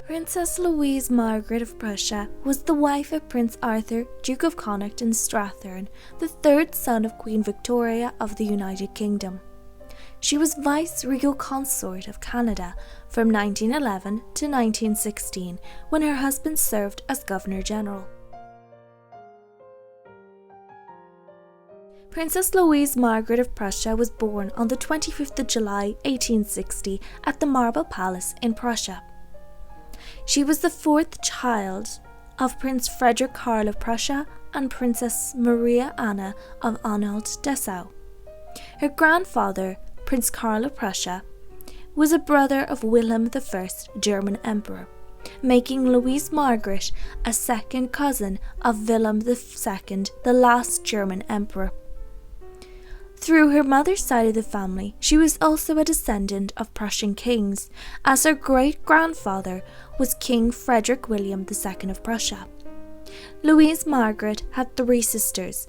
Princess Louise Margaret of Prussia was the wife of Prince Arthur, Duke of Connaught and Strathearn, the third son of Queen Victoria of the United Kingdom. She was Vice Regal Consort of Canada from 1911 to 1916, when her husband served as Governor-General. Princess Louise Margaret of Prussia was born on the 25th of July 1860 at the Marble Palace in Prussia. She was the fourth child of Prince Frederick Karl of Prussia and Princess Maria Anna of Anhalt-Dessau. Her grandfather, Prince Karl of Prussia, was a brother of Wilhelm I, German Emperor, making Louise Margaret a second cousin of Wilhelm II, the last German Emperor. Through her mother's side of the family, she was also a descendant of Prussian kings, as her great-grandfather was King Frederick William II of Prussia. Louise Margaret had three sisters,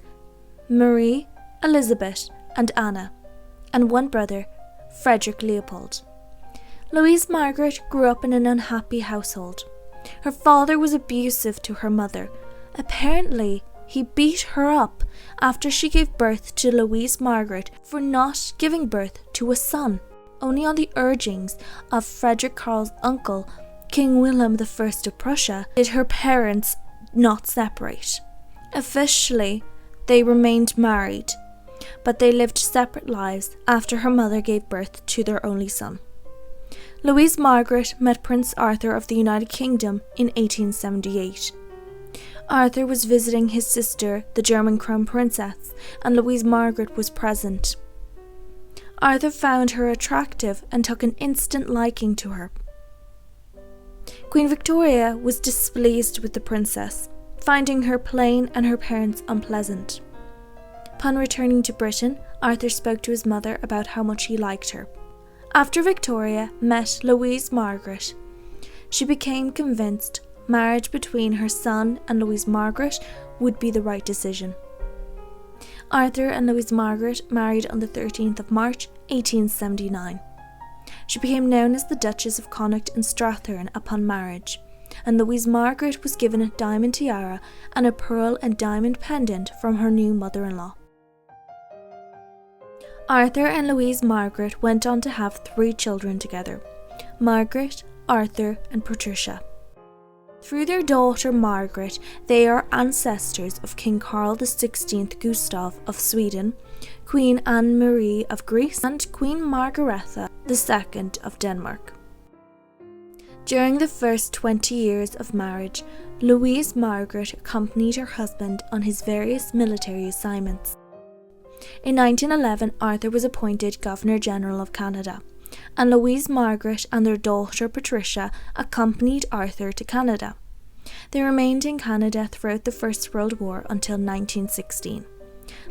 Marie, Elizabeth, and Anna, and one brother, Frederick Leopold. Louise Margaret grew up in an unhappy household. Her father was abusive to her mother. Apparently, he beat her up after she gave birth to Louise Margaret for not giving birth to a son. Only on the urgings of Frederick Karl's uncle, King Wilhelm I of Prussia, did her parents not separate. Officially, they remained married, but they lived separate lives after her mother gave birth to their only son. Louise Margaret met Prince Arthur of the United Kingdom in 1878. Arthur was visiting his sister, the German Crown Princess, and Louise Margaret was present. Arthur found her attractive and took an instant liking to her. Queen Victoria was displeased with the princess, finding her plain and her parents unpleasant. Upon returning to Britain, Arthur spoke to his mother about how much he liked her. After Victoria met Louise Margaret, she became convinced marriage between her son and Louise Margaret would be the right decision. Arthur and Louise Margaret married on the 13th of March 1879. She became known as the Duchess of Connaught and Strathearn upon marriage, and Louise Margaret was given a diamond tiara and a pearl and diamond pendant from her new mother-in-law. Arthur and Louise Margaret went on to have 3 children together: Margaret, Arthur, and Patricia. Through their daughter Margaret, they are ancestors of King Carl XVI Gustav of Sweden, Queen Anne-Marie of Greece, and Queen Margaretha II of Denmark. During the first 20 years of marriage, Louise Margaret accompanied her husband on his various military assignments. In 1911, Arthur was appointed Governor-General of Canada, and Louise Margaret and their daughter Patricia accompanied Arthur to Canada. They remained in Canada throughout the First World War until 1916.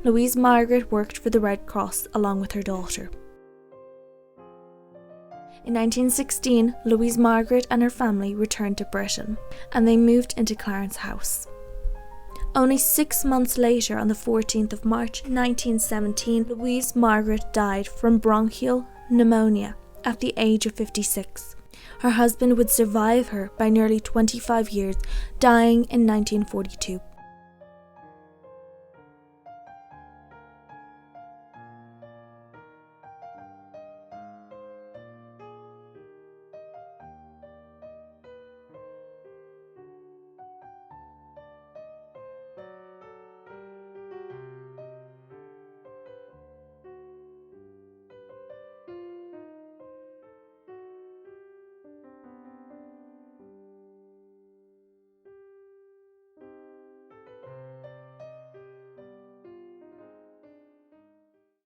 Louise Margaret worked for the Red Cross along with her daughter. In 1916, Louise Margaret and her family returned to Britain, and they moved into Clarence House. Only 6 months later, on the 14th of March 1917, Louise Margaret died from bronchial pneumonia at the age of 56. Her husband would survive her by nearly 25 years, dying in 1942.